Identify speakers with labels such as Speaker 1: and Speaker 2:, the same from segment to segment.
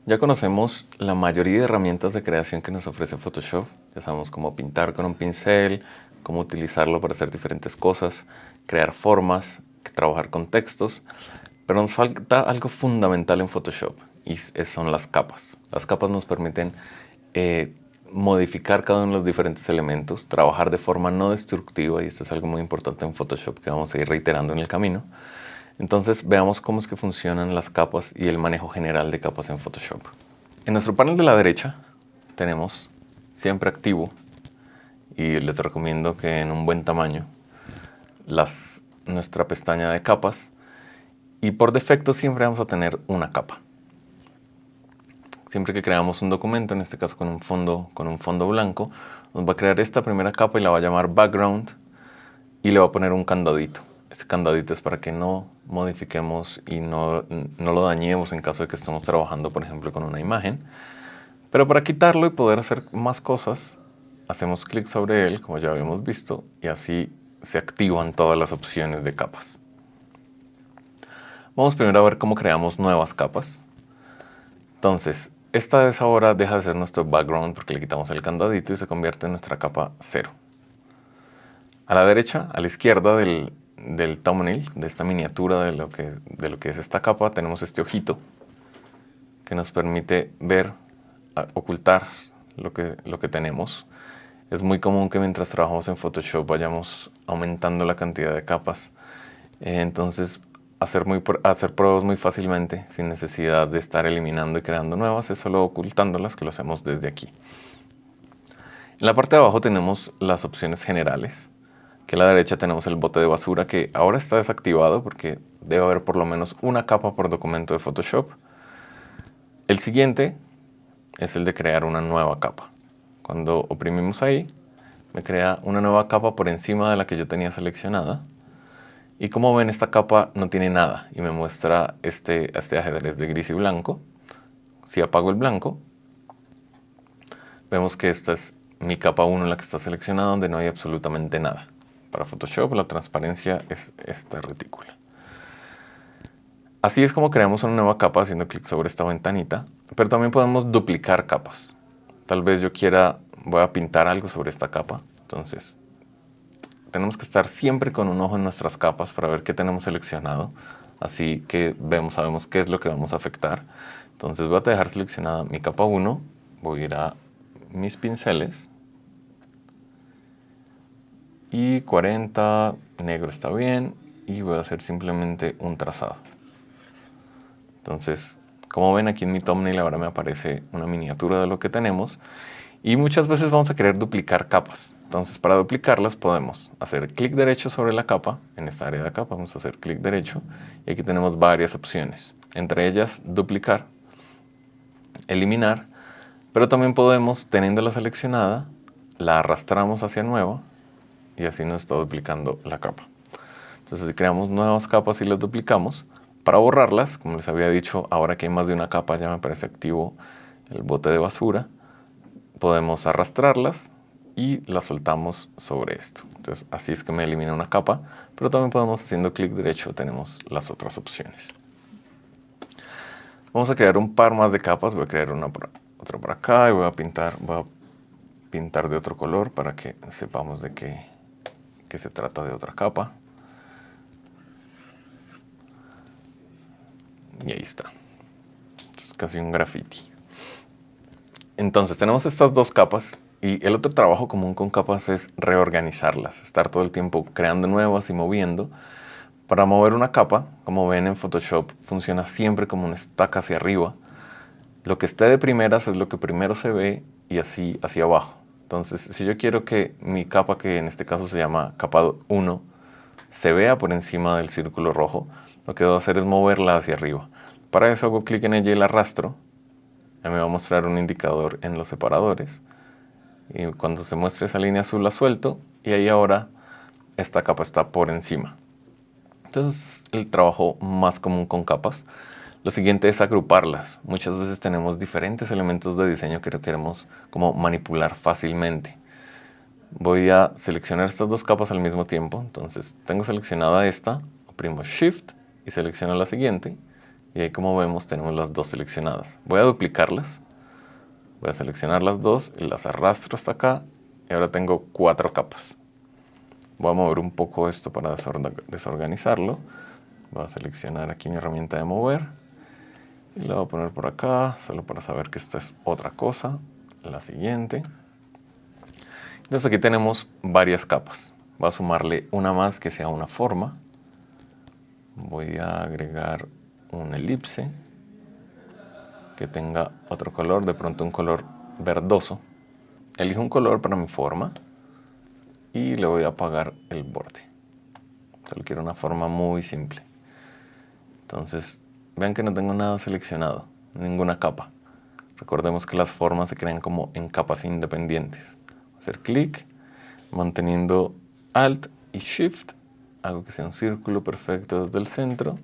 Speaker 1: Ya conocemos la mayoría de herramientas de creación que nos ofrece Photoshop. Ya sabemos cómo pintar con un pincel, cómo utilizarlo para hacer diferentes cosas, crear formas, trabajar con textos. Pero nos falta algo fundamental en Photoshop y son las capas. Las capas nos permiten modificar cada uno de los diferentes elementos, trabajar de forma no destructiva, y esto es algo muy importante en Photoshop que vamos a ir reiterando en el camino. Entonces veamos cómo es que funcionan las capas y el manejo general de capas en Photoshop. En nuestro panel de la derecha tenemos siempre activo, y les recomiendo que en un buen tamaño, nuestra pestaña de capas, y por defecto siempre vamos a tener una capa. Siempre que creamos un documento, en este caso con un fondo blanco, nos va a crear esta primera capa y la va a llamar background y le va a poner un candadito. Este candadito es para que no modifiquemos y no lo dañemos en caso de que estemos trabajando, por ejemplo, con una imagen. Pero para quitarlo y poder hacer más cosas, hacemos clic sobre él, como ya habíamos visto, y así se activan todas las opciones de capas. Vamos primero a ver cómo creamos nuevas capas. Entonces, esta vez ahora deja de ser nuestro background porque le quitamos el candadito y se convierte en nuestra capa 0. A la derecha, a la izquierda del thumbnail, de esta miniatura de lo que es esta capa, tenemos este ojito que nos permite ver, ocultar lo que tenemos. Es muy común que mientras trabajamos en Photoshop vayamos aumentando la cantidad de capas. Entonces, hacer pruebas muy fácilmente, sin necesidad de estar eliminando y creando nuevas, es solo ocultándolas, que lo hacemos desde aquí. En la parte de abajo tenemos las opciones generales, que a la derecha tenemos el bote de basura, que ahora está desactivado porque debe haber por lo menos una capa por documento de Photoshop. El siguiente es el de crear una nueva capa. Cuando oprimimos ahí, me crea una nueva capa por encima de la que yo tenía seleccionada. Y como ven, esta capa no tiene nada y me muestra este ajedrez de gris y blanco. Si apago el blanco, vemos que esta es mi capa 1, la que está seleccionada, donde no hay absolutamente nada. Para Photoshop la transparencia es esta retícula. Así es como creamos una nueva capa haciendo clic sobre esta ventanita, pero también podemos duplicar capas. Tal vez yo voy a pintar algo sobre esta capa, entonces tenemos que estar siempre con un ojo en nuestras capas para ver qué tenemos seleccionado, así que sabemos qué es lo que vamos a afectar. Entonces voy a dejar seleccionada mi capa 1, voy a ir a mis pinceles, y 40, negro está bien, y voy a hacer simplemente un trazado. Entonces, como ven aquí en mi thumbnail ahora me aparece una miniatura de lo que tenemos, y muchas veces vamos a querer duplicar capas. Entonces, para duplicarlas podemos hacer clic derecho sobre la capa. En esta área de acá vamos a hacer clic derecho y aquí tenemos varias opciones, entre ellas duplicar, eliminar, pero también podemos, teniéndola seleccionada, la arrastramos hacia nueva y así nos está duplicando la capa. Entonces, si creamos nuevas capas y las duplicamos, para borrarlas, como les había dicho, ahora que hay más de una capa ya me aparece activo el bote de basura, podemos arrastrarlas y las soltamos sobre esto. Entonces, así es que me elimina una capa, pero también podemos, haciendo clic derecho, tenemos las otras opciones. Vamos a crear un par más de capas. Voy a crear otra por acá y voy a pintar de otro color para que sepamos de que se trata de otra capa. Y ahí está. Es casi un graffiti. Entonces tenemos estas dos capas y el otro trabajo común con capas es reorganizarlas, estar todo el tiempo creando nuevas y moviendo. Para mover una capa, como ven en Photoshop, funciona siempre como un stack hacia arriba. Lo que esté de primeras es lo que primero se ve y así hacia abajo. Entonces, si yo quiero que mi capa, que en este caso se llama capa 1, se vea por encima del círculo rojo, lo que debo hacer es moverla hacia arriba. Para eso hago clic en ella y la arrastro. Ya me va a mostrar un indicador en los separadores. Y cuando se muestre esa línea azul la suelto y ahí ahora esta capa está por encima. Entonces, el trabajo más común con capas. Lo siguiente es agruparlas. Muchas veces tenemos diferentes elementos de diseño que queremos como manipular fácilmente. Voy a seleccionar estas dos capas al mismo tiempo. Entonces, tengo seleccionada esta, oprimo Shift y selecciono la siguiente. Y ahí, como vemos, tenemos las dos seleccionadas. Voy a duplicarlas. Voy a seleccionar las dos y las arrastro hasta acá. Y ahora tengo 4 capas. Voy a mover un poco esto para desorganizarlo. Voy a seleccionar aquí mi herramienta de mover. Y la voy a poner por acá, solo para saber que esta es otra cosa. La siguiente. Entonces aquí tenemos varias capas. Voy a sumarle una más que sea una forma. Voy a agregar una elipse que tenga otro color, de pronto un color verdoso. Elijo un color para mi forma y le voy a apagar el borde. Solo quiero una forma muy simple. Entonces, vean que no tengo nada seleccionado, ninguna capa. Recordemos que las formas se crean como en capas independientes. Voy a hacer clic, manteniendo Alt y Shift. Hago que sea un círculo perfecto desde el centro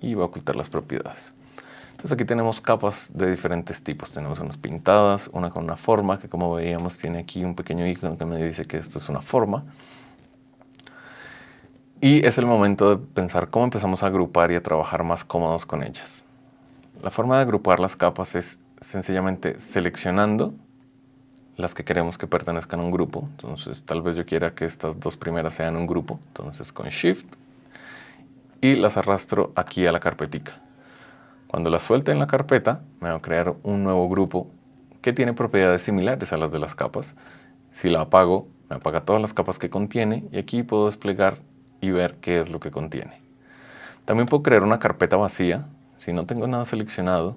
Speaker 1: y voy a ocultar las propiedades. Entonces aquí tenemos capas de diferentes tipos. Tenemos unas pintadas, una con una forma, que como veíamos tiene aquí un pequeño icono que me dice que esto es una forma. Y es el momento de pensar cómo empezamos a agrupar y a trabajar más cómodos con ellas. La forma de agrupar las capas es sencillamente seleccionando las que queremos que pertenezcan a un grupo. Entonces tal vez yo quiera que estas dos primeras sean un grupo. Entonces con Shift y las arrastro aquí a la carpetica. Cuando la suelte en la carpeta, me va a crear un nuevo grupo que tiene propiedades similares a las de las capas. Si la apago, me apaga todas las capas que contiene y aquí puedo desplegar y ver qué es lo que contiene. También puedo crear una carpeta vacía. Si no tengo nada seleccionado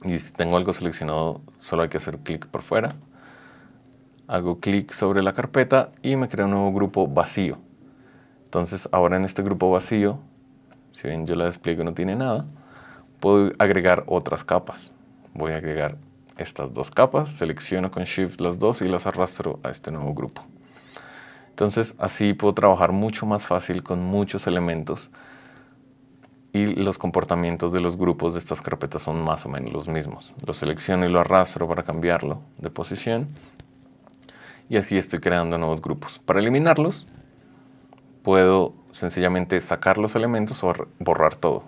Speaker 1: y si tengo algo seleccionado, solo hay que hacer clic por fuera. Hago clic sobre la carpeta y me crea un nuevo grupo vacío. Entonces ahora en este grupo vacío, si ven yo la despliego y no tiene nada, puedo agregar otras capas. Voy a agregar estas dos capas, selecciono con Shift las dos y las arrastro a este nuevo grupo. Entonces así puedo trabajar mucho más fácil con muchos elementos y los comportamientos de los grupos de estas carpetas son más o menos los mismos. Lo selecciono y lo arrastro para cambiarlo de posición y así estoy creando nuevos grupos. Para eliminarlos puedo sencillamente sacar los elementos o borrar todo.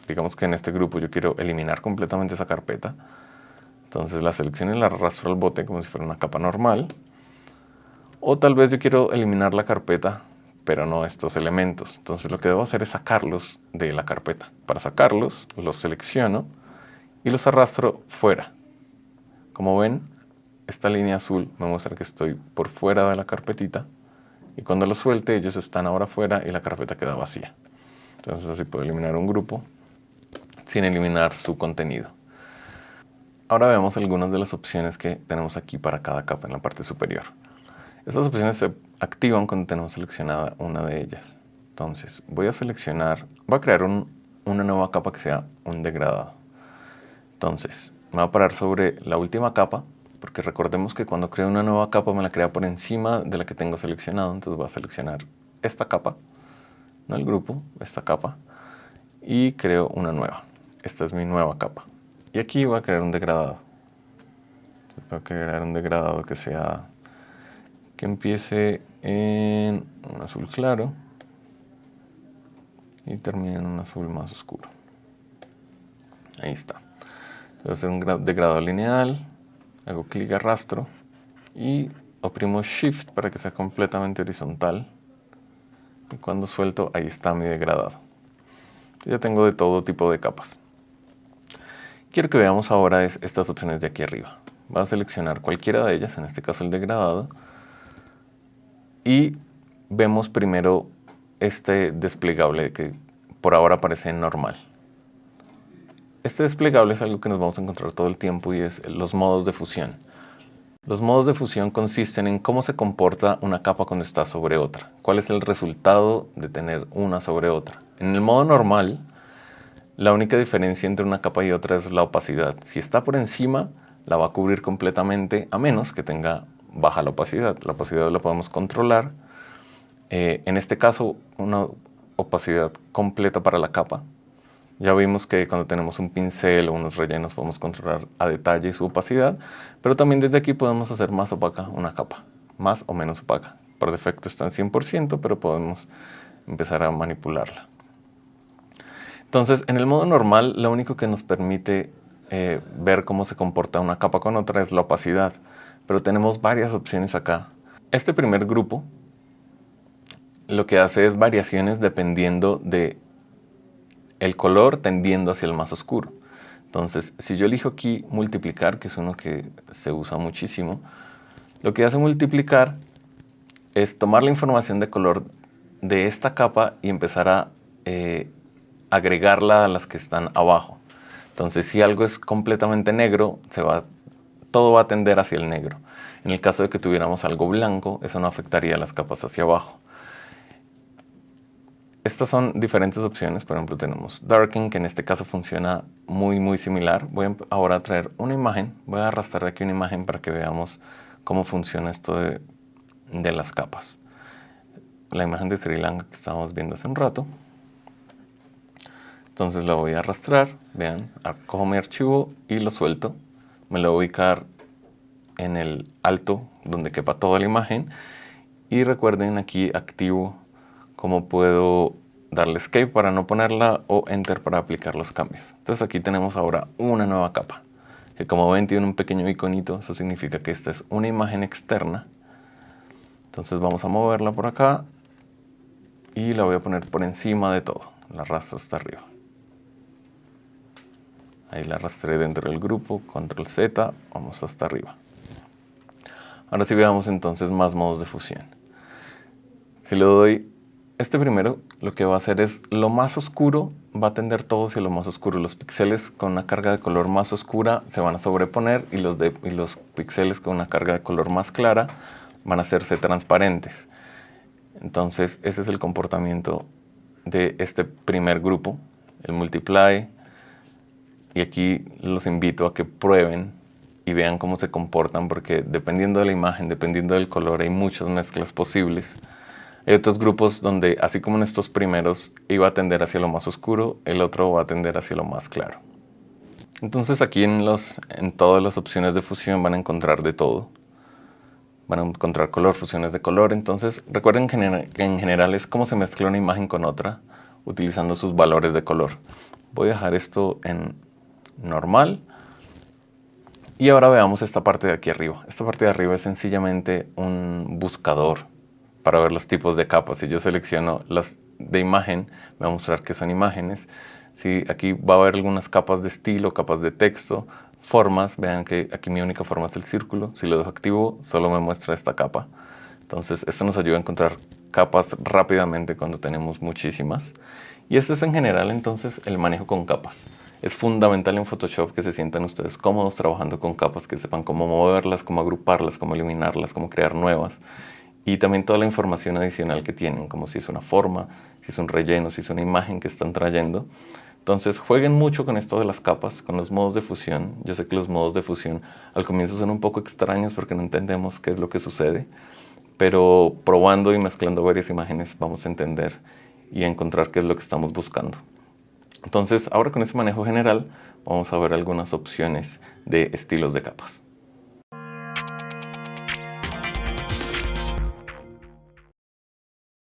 Speaker 1: Digamos que en este grupo yo quiero eliminar completamente esa carpeta. Entonces la selecciono y la arrastro al bote como si fuera una capa normal. O tal vez yo quiero eliminar la carpeta, pero no estos elementos. Entonces lo que debo hacer es sacarlos de la carpeta. Para sacarlos, los selecciono y los arrastro fuera. Como ven, esta línea azul me muestra que estoy por fuera de la carpetita. Y cuando los suelte, ellos están ahora fuera y la carpeta queda vacía. Entonces así puedo eliminar un grupo sin eliminar su contenido. Ahora veamos algunas de las opciones que tenemos aquí para cada capa en la parte superior. Estas opciones se activan cuando tenemos seleccionada una de ellas. Entonces voy a crear una nueva capa que sea un degradado. Entonces me voy a parar sobre la última capa, porque recordemos que cuando creo una nueva capa me la crea por encima de la que tengo seleccionado. Entonces voy a seleccionar esta capa, no el grupo, esta capa, y creo una nueva. Esta es mi nueva capa. Y aquí voy a crear un degradado. Voy a crear un degradado que empiece en un azul claro y termine en un azul más oscuro. Ahí está. Voy a hacer un degradado lineal, hago clic arrastro y oprimo Shift para que sea completamente horizontal. Y cuando suelto, ahí está mi degradado. Ya tengo de todo tipo de capas. Quiero que veamos ahora estas opciones de aquí arriba. Voy a seleccionar cualquiera de ellas, en este caso el degradado, y vemos primero este desplegable que por ahora aparece en normal. Este desplegable es algo que nos vamos a encontrar todo el tiempo y es los modos de fusión. Los modos de fusión consisten en cómo se comporta una capa cuando está sobre otra. ¿Cuál es el resultado de tener una sobre otra? En el modo normal, la única diferencia entre una capa y otra es la opacidad. Si está por encima, la va a cubrir completamente, a menos que tenga baja la opacidad. La opacidad la podemos controlar. En este caso, una opacidad completa para la capa. Ya vimos que cuando tenemos un pincel o unos rellenos podemos controlar a detalle su opacidad, pero también desde aquí podemos hacer más opaca una capa, más o menos opaca. Por defecto está en 100%, pero podemos empezar a manipularla. Entonces, en el modo normal, lo único que nos permite ver cómo se comporta una capa con otra es la opacidad, pero tenemos varias opciones acá. Este primer grupo lo que hace es variaciones dependiendo de el color tendiendo hacia el más oscuro. Entonces, si yo elijo aquí multiplicar, que es uno que se usa muchísimo, lo que hace multiplicar es tomar la información de color de esta capa y empezar a agregarla a las que están abajo. Entonces, si algo es completamente negro, todo va a tender hacia el negro. En el caso de que tuviéramos algo blanco, eso no afectaría las capas hacia abajo. Estas son diferentes opciones. Por ejemplo, tenemos Darken, que en este caso funciona muy similar. Voy ahora a traer una imagen. Voy a arrastrar aquí una imagen para que veamos cómo funciona esto de las capas. La imagen de Sri Lanka que estábamos viendo hace un rato. Entonces la voy a arrastrar. Vean, cojo mi archivo y lo suelto. Me lo voy a ubicar en el alto donde quepa toda la imagen. Y recuerden, aquí activo cómo puedo darle escape para no ponerla o enter para aplicar los cambios. Entonces aquí tenemos ahora una nueva capa, que como ven tiene un pequeño iconito. Eso significa que esta es una imagen externa. Entonces vamos a moverla por acá y la voy a poner por encima de todo. La arrastro hasta arriba. Ahí la arrastré dentro del grupo, control Z, vamos hasta arriba. Ahora sí veamos entonces más modos de fusión. Si le doy este primero, lo que va a hacer es lo más oscuro, va a tender todo hacia lo más oscuro. Los píxeles con una carga de color más oscura se van a sobreponer y los píxeles con una carga de color más clara van a hacerse transparentes. Entonces ese es el comportamiento de este primer grupo, el multiply. Y aquí los invito a que prueben y vean cómo se comportan, porque dependiendo de la imagen, dependiendo del color, hay muchas mezclas posibles. Hay otros grupos donde, así como en estos primeros, iba a tender hacia lo más oscuro, el otro va a tender hacia lo más claro. Entonces aquí en todas las opciones de fusión van a encontrar de todo. Van a encontrar color, fusiones de color. Entonces recuerden que en general es cómo se mezcla una imagen con otra, utilizando sus valores de color. Voy a dejar esto en normal. Y ahora veamos esta parte de aquí arriba. Esta parte de arriba es sencillamente un buscador para ver los tipos de capas. Si yo selecciono las de imagen, me va a mostrar que son imágenes. Si aquí va a haber algunas capas de estilo, capas de texto, formas. Vean que aquí mi única forma es el círculo. Si lo dejo activo, solo me muestra esta capa. Entonces esto nos ayuda a encontrar capas rápidamente cuando tenemos muchísimas. Y esto es en general entonces el manejo con capas. Es fundamental en Photoshop que se sientan ustedes cómodos trabajando con capas, que sepan cómo moverlas, cómo agruparlas, cómo eliminarlas, cómo crear nuevas. Y también toda la información adicional que tienen, como si es una forma, si es un relleno, si es una imagen que están trayendo. Entonces jueguen mucho con esto de las capas, con los modos de fusión. Yo sé que los modos de fusión al comienzo son un poco extraños porque no entendemos qué es lo que sucede, pero probando y mezclando varias imágenes vamos a entender y a encontrar qué es lo que estamos buscando. Entonces ahora con ese manejo general vamos a ver algunas opciones de estilos de capas.